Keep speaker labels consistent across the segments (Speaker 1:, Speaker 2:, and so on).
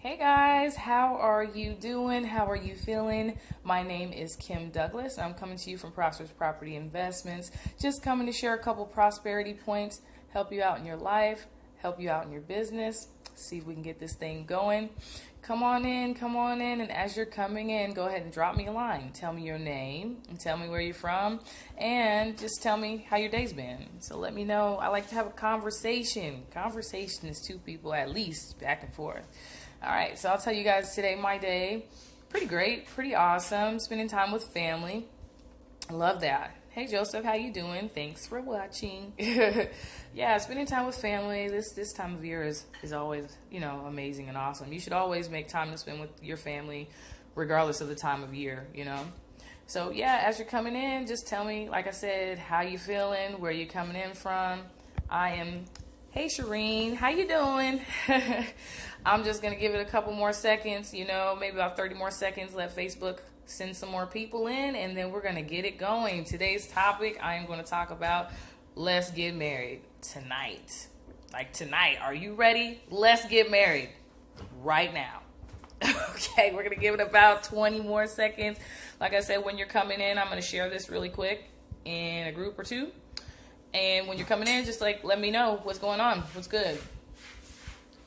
Speaker 1: Hey guys, how are you doing? How are you feeling? My name is Kim Douglas. I'm coming to you from Prosperous Property Investments. Just coming to share a couple prosperity points, help you out in your life, help you out in your business, see if we can get this thing going. Come on in, and as you're coming in, go ahead and drop me a line. Tell me your name and tell me where you're from, and just tell me how your day's been. So let me know. I like to have a conversation. Conversation is two people at least back and forth. All right, so I'll tell you guys today my day, pretty great, pretty awesome, spending time with family. I love that. Hey Joseph, how you doing? Thanks for watching. Yeah, spending time with family this time of year is always, amazing and awesome. You should always make time to spend with your family regardless of the time of year. So yeah, as you're coming in, just tell me, like I said, how you feeling, where you coming in from. Hey Shireen, how you doing? I'm just going to give it a couple more seconds, maybe about 30 more seconds, let Facebook send some more people in, and then we're going to get it going. Today's topic, I am going to talk about let's get married tonight. Like tonight, are you ready? Let's get married right now. Okay, we're going to give it about 20 more seconds. Like I said, when you're coming in, I'm going to share this really quick in a group or two. And when you're coming in, just let me know what's going on, what's good.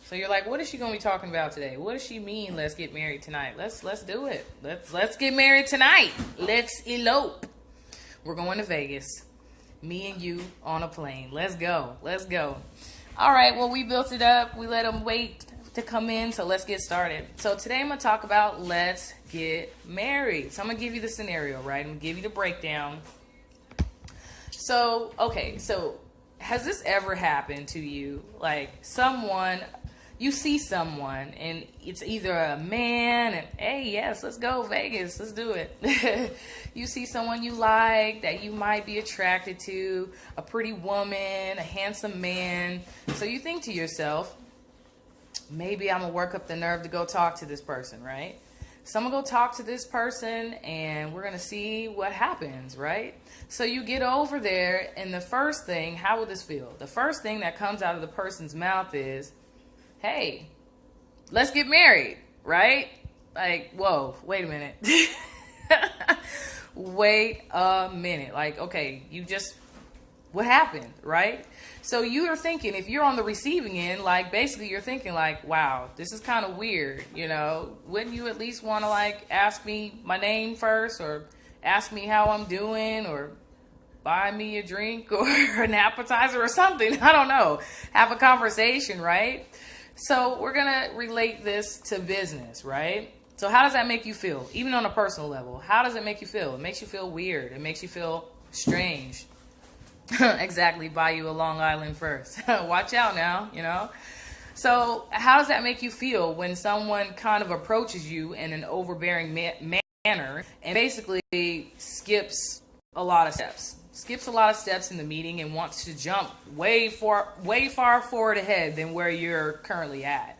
Speaker 1: So you're like, what is she gonna be talking about today? What does she mean? Let's get married tonight. Let's do it. Let's get married tonight. Let's elope. We're going to Vegas. Me and you on a plane. Let's go. Let's go. All right. Well, we built it up. We let them wait to come in. So let's get started. So today I'm gonna talk about let's get married. So I'm gonna give you the scenario, right? I'm gonna give you the breakdown. So, okay, so has this ever happened to you? Like you see someone and it's either a man and, hey, yes, let's go Vegas, let's do it. You see someone you like that you might be attracted to, a pretty woman, a handsome man. So you think to yourself, maybe I'm going to work up the nerve to go talk to this person, right? So I'm going to go talk to this person and we're going to see what happens, right? So you get over there and the first thing, how would this feel? The first thing that comes out of the person's mouth is, hey, let's get married, right? Like, whoa, wait a minute. Wait a minute. Like, okay, what happened, right? So you are thinking, if you're on the receiving end, like basically you're thinking like, wow, this is kind of weird, Wouldn't you at least want to ask me my name first, or ask me how I'm doing, or buy me a drink or an appetizer or something? I don't know. Have a conversation, right? So we're going to relate this to business, right? So how does that make you feel? Even on a personal level, how does it make you feel? It makes you feel weird. It makes you feel strange. Exactly. Buy you a Long Island first. Watch out now, So how does that make you feel when someone kind of approaches you in an overbearing manner and basically skips a lot of steps in the meeting and wants to jump way far forward ahead than where you're currently at,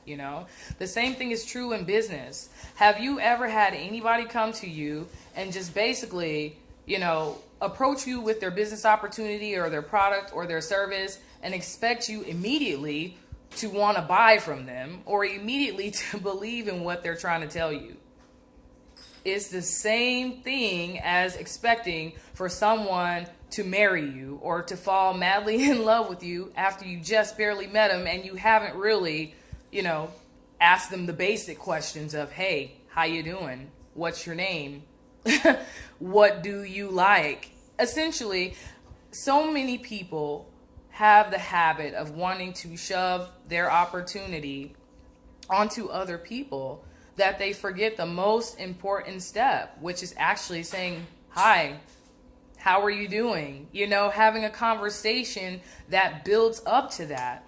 Speaker 1: The same thing is true in business. Have you ever had anybody come to you and just basically, approach you with their business opportunity or their product or their service and expect you immediately to want to buy from them or immediately to believe in what they're trying to tell you? It's the same thing as expecting for someone to marry you or to fall madly in love with you after you just barely met them and you haven't really, asked them the basic questions of, hey, how you doing? What's your name? What do you like? Essentially, so many people have the habit of wanting to shove their opportunity onto other people that they forget the most important step, which is actually saying, hi, how are you doing? Having a conversation that builds up to that,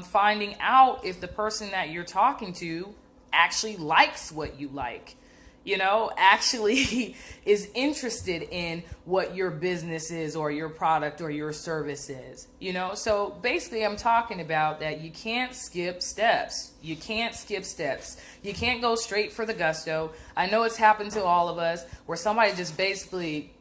Speaker 1: finding out if the person that you're talking to actually likes what you like, actually is interested in what your business is or your product or your service is, So basically I'm talking about that you can't skip steps. You can't go straight for the gusto. I know it's happened to all of us where somebody just basically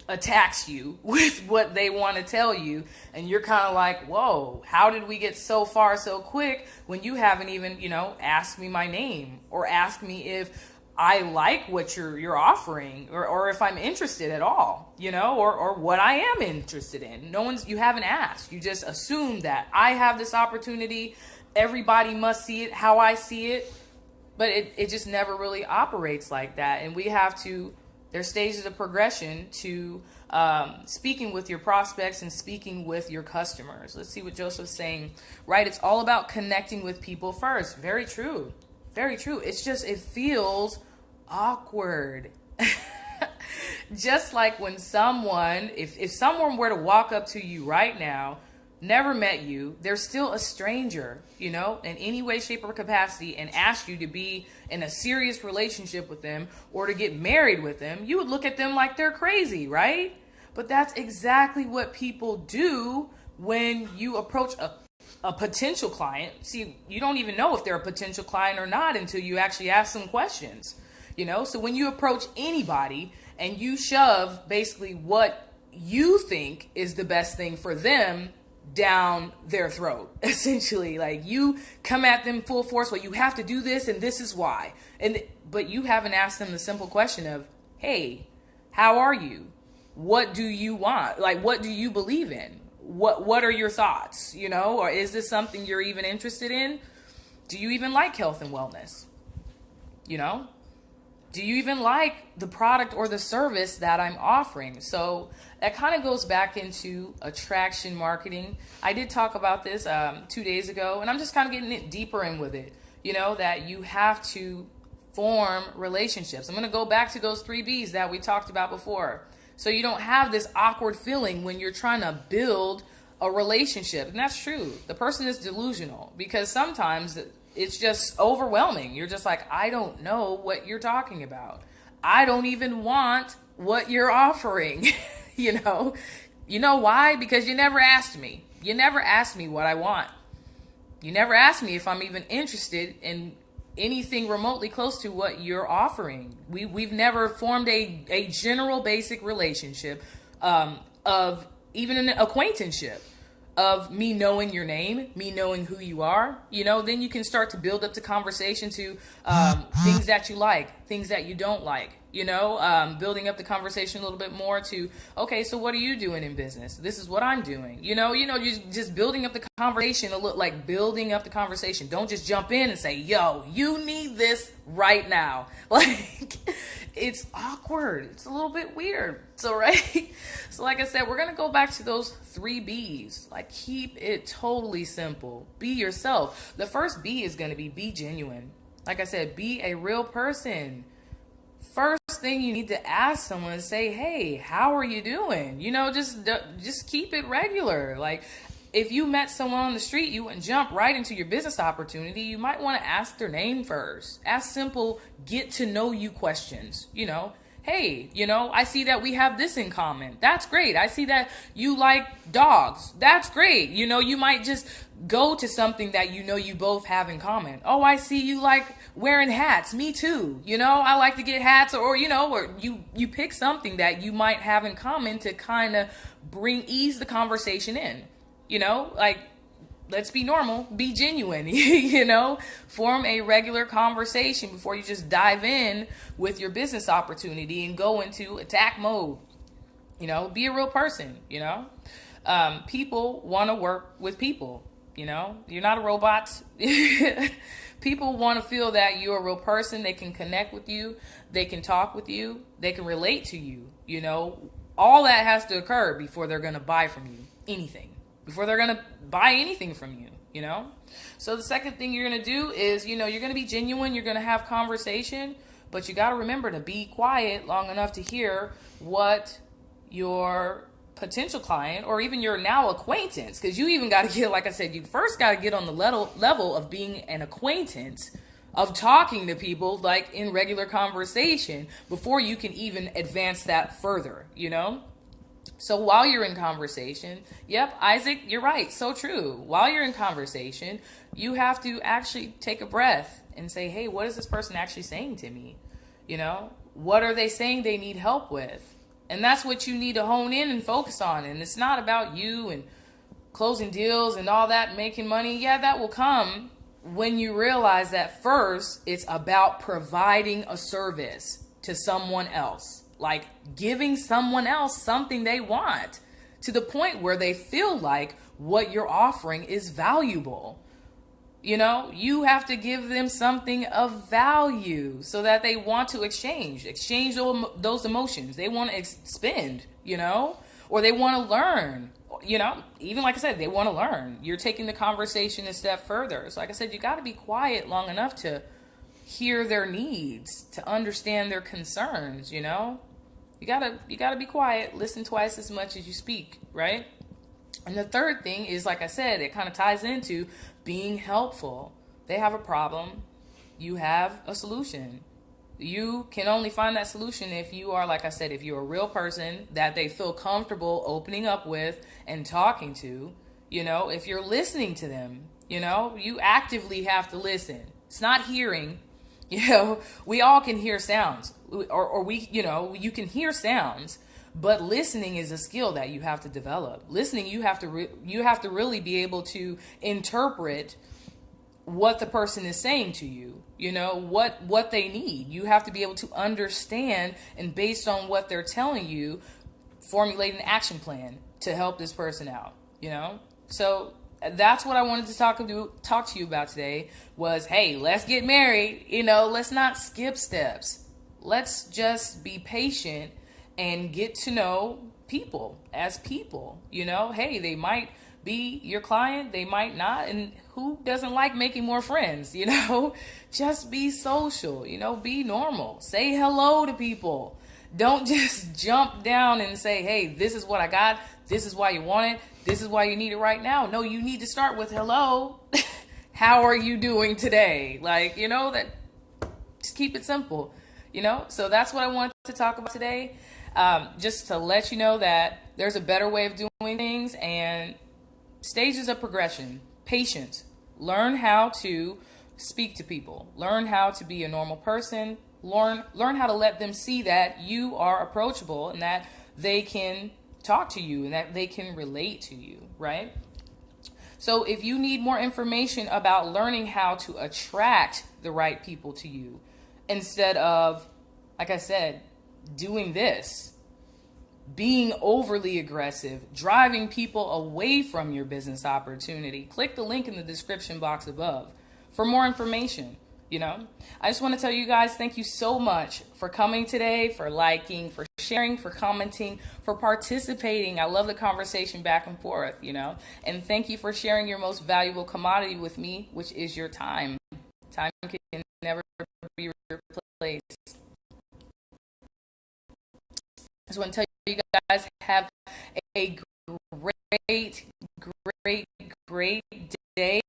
Speaker 1: attacks you with what they want to tell you, and you're kind of like, whoa, how did we get so far so quick when you haven't even, asked me my name or asked me if I like what you're offering, or if I'm interested at all, or what I am interested in. You haven't asked. You just assume that I have this opportunity, everybody must see it how I see it, but it just never really operates like that. And there's stages of progression to speaking with your prospects and speaking with your customers. Let's see what Joseph's saying. Right, it's all about connecting with people first. Very true. Very true. It's just, it feels awkward. Just like when someone, if someone were to walk up to you right now, never met you, they're still a stranger, in any way, shape, or capacity, and ask you to be in a serious relationship with them or to get married with them, you would look at them like they're crazy, right? But that's exactly what people do when you approach a potential client. See, you don't even know if they're a potential client or not until you actually ask some questions, So when you approach anybody and you shove basically what you think is the best thing for them down their throat, essentially, like you come at them full force, well, you have to do this and this is why. But you haven't asked them the simple question of, hey, how are you? What do you want? Like, what do you believe in? What are your thoughts? Or is this something you're even interested in? Do you even like health and wellness? Do you even like the product or the service that I'm offering? So that kind of goes back into attraction marketing. I did talk about this 2 days ago, and I'm just kind of getting it deeper in with it. That you have to form relationships. I'm going to go back to those 3 B's that we talked about before. So you don't have this awkward feeling when you're trying to build a relationship. And that's true. The person is delusional because sometimes it's just overwhelming. You're just like, I don't know what you're talking about. I don't even want what you're offering. You know why? Because you never asked me. You never asked me what I want. You never asked me if I'm even interested in anything remotely close to what you're offering. We've never formed a general basic relationship of even an acquaintanceship of me knowing your name, me knowing who you are. Then you can start to build up the conversation to things that you like, things that you don't like. Building up the conversation a little bit more to, okay, so what are you doing in business? This is what I'm doing. You're just building up the conversation, building up the conversation. Don't just jump in and say, yo, you need this right now. Like, it's awkward. It's a little bit weird. So, right? So, like I said, we're going to go back to those 3 B's. Like, keep it totally simple. Be yourself. The first B is going to be genuine. Like I said, be a real person. First thing you need to ask someone is say, hey, how are you doing? Just keep it regular. Like, if you met someone on the street, you wouldn't jump right into your business opportunity. You might want to ask their name first. Ask simple, get to know you questions. Hey, I see that we have this in common. That's great. I see that you like dogs. That's great. You might just go to something that you both have in common. Oh, I see you like wearing hats. Me too. I like to get hats, or you pick something that you might have in common to kind of ease the conversation in. Like, let's be normal, be genuine, form a regular conversation before you just dive in with your business opportunity and go into attack mode. Be a real person. People want to work with people. You're not a robot. People want to feel that you're a real person. They can connect with you. They can talk with you. They can relate to you. All that has to occur before they're going to buy from you anything. Before they're going to buy anything from you, So the second thing you're going to do is, you're going to be genuine. You're going to have conversation, but you got to remember to be quiet long enough to hear what your potential client or even your now acquaintance, because you even got to get, like I said, you first got to get on the level of being an acquaintance, of talking to people like in regular conversation before you can even advance that further, So while you're in conversation, yep, Isaac, you're right. So true. While you're in conversation, you have to actually take a breath and say, hey, what is this person actually saying to me? What are they saying they need help with? And that's what you need to hone in and focus on. And it's not about you and closing deals and all that, making money. Yeah, that will come when you realize that first it's about providing a service to someone else, like giving someone else something they want to the point where they feel like what you're offering is valuable. You know, you have to give them something of value so that they want to exchange those emotions. They want to spend, you know, or they want to learn, you know, even like I said, they want to learn. You're taking the conversation a step further. So like I said, you got to be quiet long enough to hear their needs, to understand their concerns, you know. You gotta be quiet, listen twice as much as you speak, right? And the third thing is, like I said, it kind of ties into being helpful. They have a problem, you have a solution. You can only find that solution if you are, like I said, if you're a real person that they feel comfortable opening up with and talking to, you know, if you're listening to them, you know, you actively have to listen. It's not hearing. You know, we all can hear sounds, or we, you know, you can hear sounds, but listening is a skill that you have to develop. Listening, you have to really be able to interpret what the person is saying to you. You know, what they need. You have to be able to understand, and based on what they're telling you, formulate an action plan to help this person out. You know, so that's what I wanted to talk to you about today was, hey, let's get married. You know, let's not skip steps. Let's just be patient and get to know people as people. You know, hey, they might be your client, they might not. And who doesn't like making more friends? You know, just be social, you know, be normal. Say hello to people. Don't just jump down and say, hey, this is what I got. This is why you want it. This is why you need it right now. No, you need to start with hello. How are you doing today? Like, you know, that just keep it simple, you know? So that's what I wanted to talk about today. Just to let you know that there's a better way of doing things, and stages of progression, patience, learn how to speak to people, learn how to be a normal person, learn how to let them see that you are approachable and that they can talk to you and that they can relate to you, right? So if you need more information about learning how to attract the right people to you, instead of, like I said, doing this, being overly aggressive, driving people away from your business opportunity, click the link in the description box above for more information. You know, I just want to tell you guys, thank you so much for coming today, for liking, for sharing, for commenting, for participating. I love the conversation back and forth, you know, and thank you for sharing your most valuable commodity with me, which is your time. Time can never be replaced. I just want to tell you guys, have a great day.